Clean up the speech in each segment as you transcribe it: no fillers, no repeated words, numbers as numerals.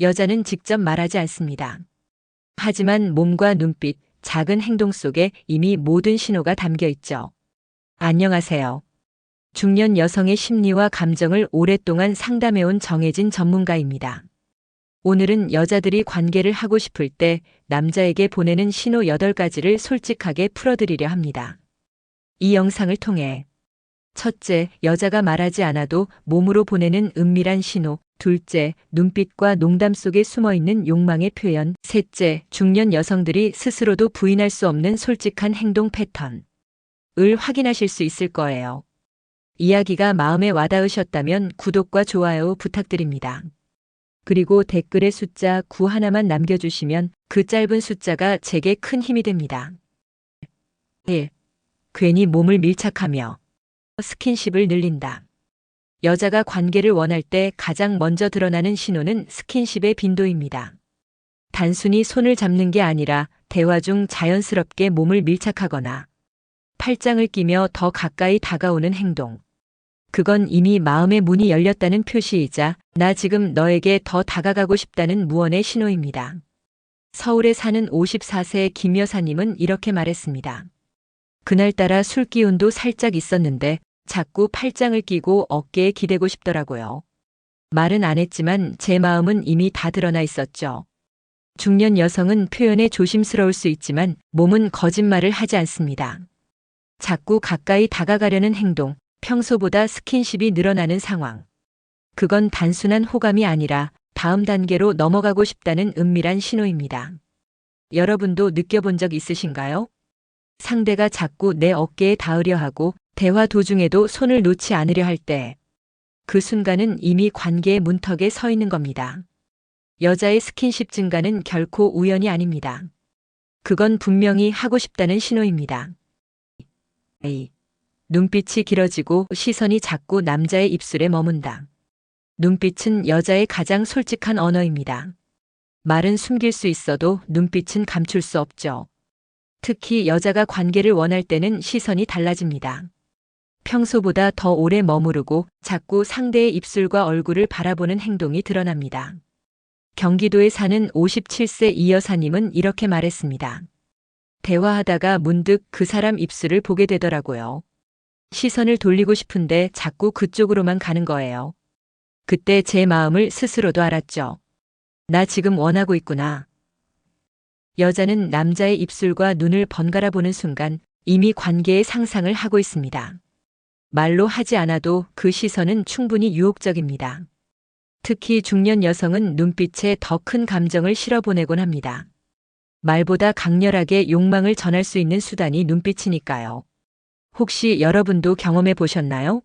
여자는 직접 말하지 않습니다. 하지만 몸과 눈빛, 작은 행동 속에 이미 모든 신호가 담겨 있죠. 안녕하세요. 중년 여성의 심리와 감정을 오랫동안 상담해온 정해진 전문가입니다. 오늘은 여자들이 관계를 하고 싶을 때 남자에게 보내는 신호 8가지를 솔직하게 풀어드리려 합니다. 이 영상을 통해 첫째, 여자가 말하지 않아도 몸으로 보내는 은밀한 신호. 둘째, 눈빛과 농담 속에 숨어있는 욕망의 표현. 셋째, 중년 여성들이 스스로도 부인할 수 없는 솔직한 행동 패턴을 확인하실 수 있을 거예요. 이야기가 마음에 와닿으셨다면 구독과 좋아요 부탁드립니다. 그리고 댓글에 숫자 9 하나만 남겨주시면 그 짧은 숫자가 제게 큰 힘이 됩니다. 1. 괜히 몸을 밀착하며 스킨십을 늘린다. 여자가 관계를 원할 때 가장 먼저 드러나는 신호는 스킨십의 빈도입니다. 단순히 손을 잡는 게 아니라 대화 중 자연스럽게 몸을 밀착하거나 팔짱을 끼며 더 가까이 다가오는 행동. 그건 이미 마음의 문이 열렸다는 표시이자 나 지금 너에게 더 다가가고 싶다는 무언의 신호입니다. 서울에 사는 54세 김 여사님은 이렇게 말했습니다. 그날따라 술 기운도 살짝 있었는데 자꾸 팔짱을 끼고 어깨에 기대고 싶더라고요. 말은 안 했지만 제 마음은 이미 다 드러나 있었죠. 중년 여성은 표현에 조심스러울 수 있지만 몸은 거짓말을 하지 않습니다. 자꾸 가까이 다가가려는 행동, 평소보다 스킨십이 늘어나는 상황. 그건 단순한 호감이 아니라 다음 단계로 넘어가고 싶다는 은밀한 신호입니다. 여러분도 느껴본 적 있으신가요? 상대가 자꾸 내 어깨에 닿으려 하고 대화 도중에도 손을 놓지 않으려 할 때, 그 순간은 이미 관계의 문턱에 서 있는 겁니다. 여자의 스킨십 증가는 결코 우연이 아닙니다. 그건 분명히 하고 싶다는 신호입니다. A. 눈빛이 길어지고 시선이 자꾸 남자의 입술에 머문다. 눈빛은 여자의 가장 솔직한 언어입니다. 말은 숨길 수 있어도 눈빛은 감출 수 없죠. 특히 여자가 관계를 원할 때는 시선이 달라집니다. 평소보다 더 오래 머무르고 자꾸 상대의 입술과 얼굴을 바라보는 행동이 드러납니다. 경기도에 사는 57세 이 여사님은 이렇게 말했습니다. 대화하다가 문득 그 사람 입술을 보게 되더라고요. 시선을 돌리고 싶은데 자꾸 그쪽으로만 가는 거예요. 그때 제 마음을 스스로도 알았죠. 나 지금 원하고 있구나. 여자는 남자의 입술과 눈을 번갈아 보는 순간 이미 관계의 상상을 하고 있습니다. 말로 하지 않아도 그 시선은 충분히 유혹적입니다. 특히 중년 여성은 눈빛에 더 큰 감정을 실어보내곤 합니다. 말보다 강렬하게 욕망을 전할 수 있는 수단이 눈빛이니까요. 혹시 여러분도 경험해 보셨나요?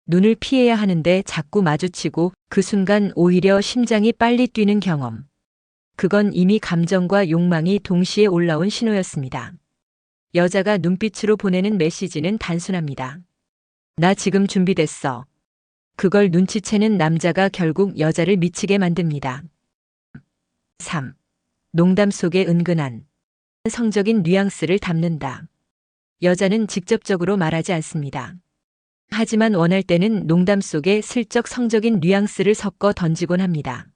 눈을 피해야 하는데 자꾸 마주치고 그 순간 오히려 심장이 빨리 뛰는 경험. 그건 이미 감정과 욕망이 동시에 올라온 신호였습니다. 여자가 눈빛으로 보내는 메시지는 단순합니다. 나 지금 준비됐어. 그걸 눈치채는 남자가 결국 여자를 미치게 만듭니다. 3. 농담 속에 은근한 성적인 뉘앙스를 담는다. 여자는 직접적으로 말하지 않습니다. 하지만 원할 때는 농담 속에 슬쩍 성적인 뉘앙스를 섞어 던지곤 합니다.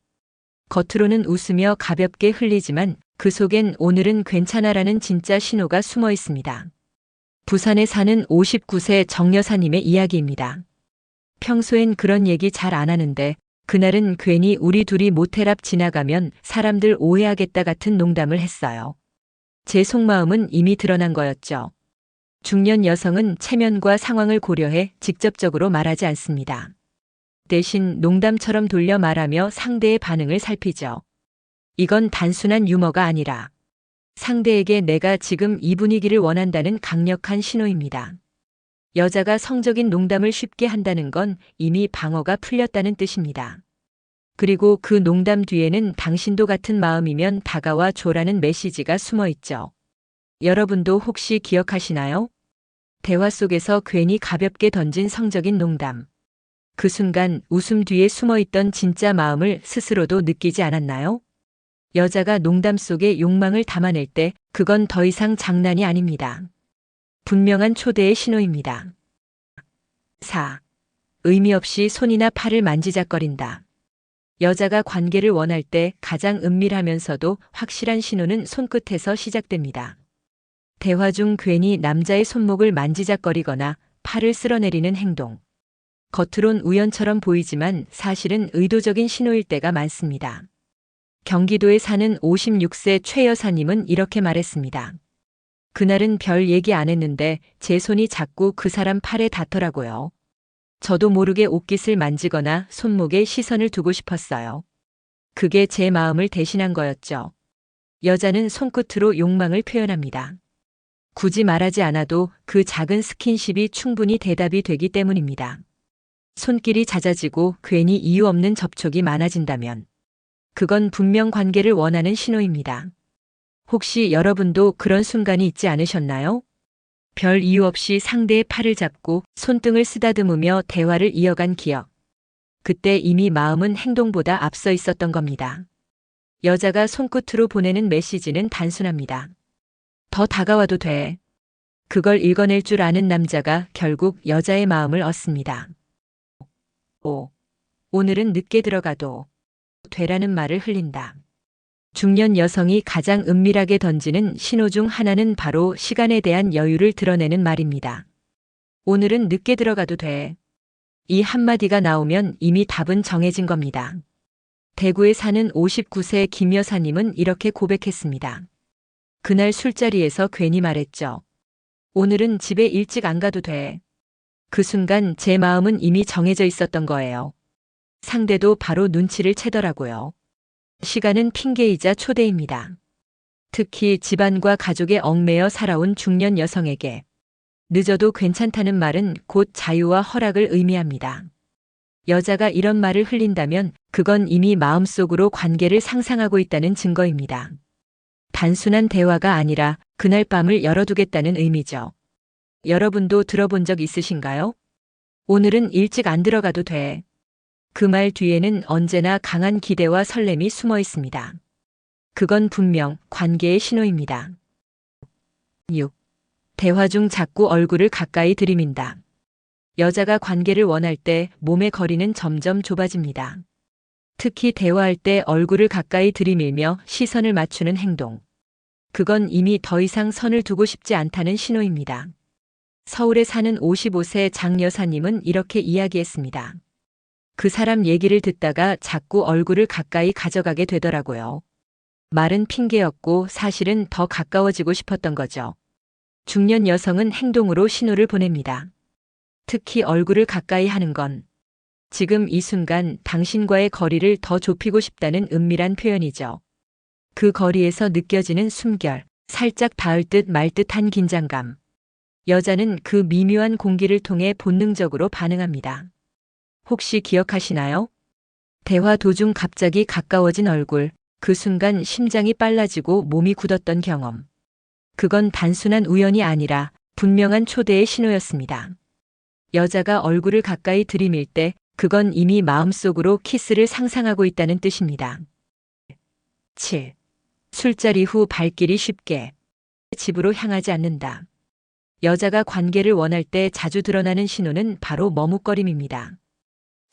겉으로는 웃으며 가볍게 흘리지만 그 속엔 오늘은 괜찮아라는 진짜 신호가 숨어 있습니다. 부산에 사는 59세 정 여사님의 이야기입니다. 평소엔 그런 얘기 잘 안 하는데 그날은 괜히 우리 둘이 모텔 앞 지나가면 사람들 오해하겠다 같은 농담을 했어요. 제 속마음은 이미 드러난 거였죠. 중년 여성은 체면과 상황을 고려해 직접적으로 말하지 않습니다. 대신 농담처럼 돌려 말하며 상대의 반응을 살피죠. 이건 단순한 유머가 아니라 상대에게 내가 지금 이 분위기를 원한다는 강력한 신호입니다. 여자가 성적인 농담을 쉽게 한다는 건 이미 방어가 풀렸다는 뜻입니다. 그리고 그 농담 뒤에는 당신도 같은 마음이면 다가와 줘라는 메시지가 숨어 있죠. 여러분도 혹시 기억하시나요? 대화 속에서 괜히 가볍게 던진 성적인 농담. 그 순간 웃음 뒤에 숨어 있던 진짜 마음을 스스로도 느끼지 않았나요? 여자가 농담 속에 욕망을 담아낼 때 그건 더 이상 장난이 아닙니다. 분명한 초대의 신호입니다. 4. 의미 없이 손이나 팔을 만지작거린다. 여자가 관계를 원할 때 가장 은밀하면서도 확실한 신호는 손끝에서 시작됩니다. 대화 중 괜히 남자의 손목을 만지작거리거나 팔을 쓸어내리는 행동. 겉으론 우연처럼 보이지만 사실은 의도적인 신호일 때가 많습니다. 경기도에 사는 56세 최 여사님은 이렇게 말했습니다. 그날은 별 얘기 안 했는데 제 손이 자꾸 그 사람 팔에 닿더라고요. 저도 모르게 옷깃을 만지거나 손목에 시선을 두고 싶었어요. 그게 제 마음을 대신한 거였죠. 여자는 손끝으로 욕망을 표현합니다. 굳이 말하지 않아도 그 작은 스킨십이 충분히 대답이 되기 때문입니다. 손길이 잦아지고 괜히 이유 없는 접촉이 많아진다면 그건 분명 관계를 원하는 신호입니다. 혹시 여러분도 그런 순간이 있지 않으셨나요? 별 이유 없이 상대의 팔을 잡고 손등을 쓰다듬으며 대화를 이어간 기억. 그때 이미 마음은 행동보다 앞서 있었던 겁니다. 여자가 손끝으로 보내는 메시지는 단순합니다. 더 다가와도 돼. 그걸 읽어낼 줄 아는 남자가 결국 여자의 마음을 얻습니다. 오늘은 늦게 들어가도 되라는 말을 흘린다. 중년 여성이 가장 은밀하게 던지는 신호 중 하나는 바로 시간에 대한 여유를 드러내는 말입니다. 오늘은 늦게 들어가도 돼. 이 한마디가 나오면 이미 답은 정해진 겁니다. 대구에 사는 59세 김 여사님은 이렇게 고백했습니다. 그날 술자리에서 괜히 말했죠. 오늘은 집에 일찍 안 가도 돼. 그 순간 제 마음은 이미 정해져 있었던 거예요. 상대도 바로 눈치를 채더라고요. 시간은 핑계이자 초대입니다. 특히 집안과 가족에 얽매여 살아온 중년 여성에게 늦어도 괜찮다는 말은 곧 자유와 허락을 의미합니다. 여자가 이런 말을 흘린다면 그건 이미 마음속으로 관계를 상상하고 있다는 증거입니다. 단순한 대화가 아니라 그날 밤을 열어두겠다는 의미죠. 여러분도 들어본 적 있으신가요? 오늘은 일찍 안 들어가도 돼. 그 말 뒤에는 언제나 강한 기대와 설렘이 숨어 있습니다. 그건 분명 관계의 신호입니다. 6. 대화 중 자꾸 얼굴을 가까이 들이민다. 여자가 관계를 원할 때 몸의 거리는 점점 좁아집니다. 특히 대화할 때 얼굴을 가까이 들이밀며 시선을 맞추는 행동. 그건 이미 더 이상 선을 두고 싶지 않다는 신호입니다. 서울에 사는 55세 장 여사님은 이렇게 이야기했습니다. 그 사람 얘기를 듣다가 자꾸 얼굴을 가까이 가져가게 되더라고요. 말은 핑계였고 사실은 더 가까워지고 싶었던 거죠. 중년 여성은 행동으로 신호를 보냅니다. 특히 얼굴을 가까이 하는 건 지금 이 순간 당신과의 거리를 더 좁히고 싶다는 은밀한 표현이죠. 그 거리에서 느껴지는 숨결, 살짝 닿을 듯 말 듯한 긴장감. 여자는 그 미묘한 공기를 통해 본능적으로 반응합니다. 혹시 기억하시나요? 대화 도중 갑자기 가까워진 얼굴, 그 순간 심장이 빨라지고 몸이 굳었던 경험. 그건 단순한 우연이 아니라 분명한 초대의 신호였습니다. 여자가 얼굴을 가까이 들이밀 때 그건 이미 마음속으로 키스를 상상하고 있다는 뜻입니다. 7. 술자리 후 발길이 쉽게 집으로 향하지 않는다. 여자가 관계를 원할 때 자주 드러나는 신호는 바로 머뭇거림입니다.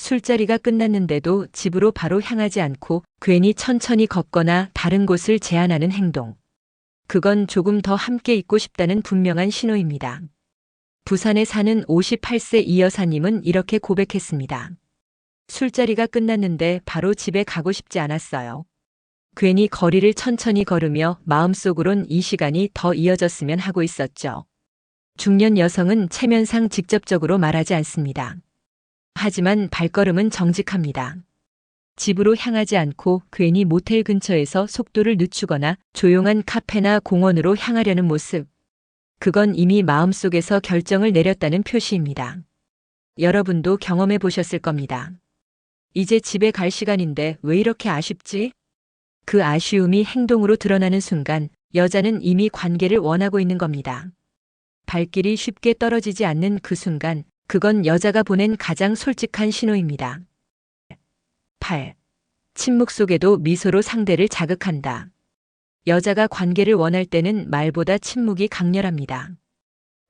술자리가 끝났는데도 집으로 바로 향하지 않고 괜히 천천히 걷거나 다른 곳을 제안하는 행동. 그건 조금 더 함께 있고 싶다는 분명한 신호입니다. 부산에 사는 58세 이 여사님은 이렇게 고백했습니다. 술자리가 끝났는데 바로 집에 가고 싶지 않았어요. 괜히 거리를 천천히 걸으며 마음속으론 이 시간이 더 이어졌으면 하고 있었죠. 중년 여성은 체면상 직접적으로 말하지 않습니다. 하지만 발걸음은 정직합니다. 집으로 향하지 않고 괜히 모텔 근처에서 속도를 늦추거나 조용한 카페나 공원으로 향하려는 모습. 그건 이미 마음속에서 결정을 내렸다는 표시입니다. 여러분도 경험해 보셨을 겁니다. 이제 집에 갈 시간인데 왜 이렇게 아쉽지? 그 아쉬움이 행동으로 드러나는 순간 여자는 이미 관계를 원하고 있는 겁니다. 발길이 쉽게 떨어지지 않는 그 순간 그건 여자가 보낸 가장 솔직한 신호입니다. 8. 침묵 속에도 미소로 상대를 자극한다. 여자가 관계를 원할 때는 말보다 침묵이 강렬합니다.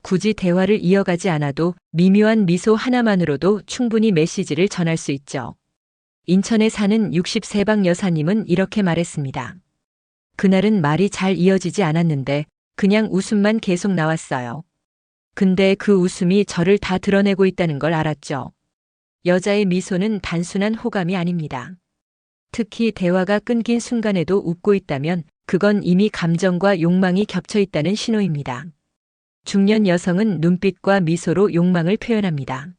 굳이 대화를 이어가지 않아도 미묘한 미소 하나만으로도 충분히 메시지를 전할 수 있죠. 인천에 사는 60세방 여사님은 이렇게 말했습니다. 그날은 말이 잘 이어지지 않았는데 그냥 웃음만 계속 나왔어요. 근데 그 웃음이 저를 다 드러내고 있다는 걸 알았죠. 여자의 미소는 단순한 호감이 아닙니다. 특히 대화가 끊긴 순간에도 웃고 있다면 그건 이미 감정과 욕망이 겹쳐 있다는 신호입니다. 중년 여성은 눈빛과 미소로 욕망을 표현합니다.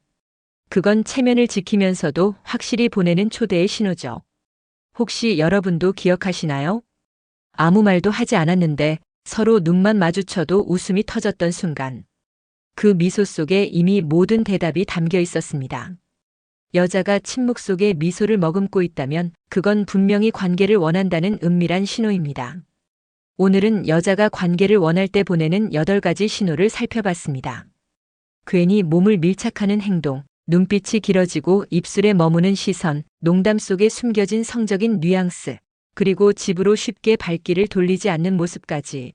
그건 체면을 지키면서도 확실히 보내는 초대의 신호죠. 혹시 여러분도 기억하시나요? 아무 말도 하지 않았는데 서로 눈만 마주쳐도 웃음이 터졌던 순간. 그 미소 속에 이미 모든 대답이 담겨 있었습니다. 여자가 침묵 속에 미소를 머금고 있다면 그건 분명히 관계를 원한다는 은밀한 신호입니다. 오늘은 여자가 관계를 원할 때 보내는 8가지 신호를 살펴봤습니다. 괜히 몸을 밀착하는 행동, 눈빛이 길어지고 입술에 머무는 시선, 농담 속에 숨겨진 성적인 뉘앙스, 그리고 집으로 쉽게 발길을 돌리지 않는 모습까지.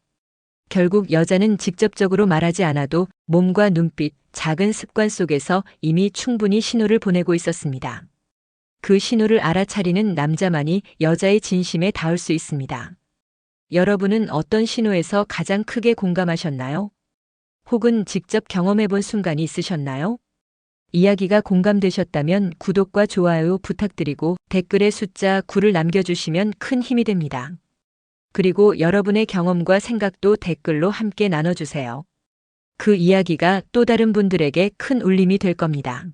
결국 여자는 직접적으로 말하지 않아도 몸과 눈빛, 작은 습관 속에서 이미 충분히 신호를 보내고 있었습니다. 그 신호를 알아차리는 남자만이 여자의 진심에 닿을 수 있습니다. 여러분은 어떤 신호에서 가장 크게 공감하셨나요? 혹은 직접 경험해 본 순간이 있으셨나요? 이야기가 공감되셨다면 구독과 좋아요 부탁드리고 댓글에 숫자 9를 남겨주시면 큰 힘이 됩니다. 그리고 여러분의 경험과 생각도 댓글로 함께 나눠주세요. 그 이야기가 또 다른 분들에게 큰 울림이 될 겁니다.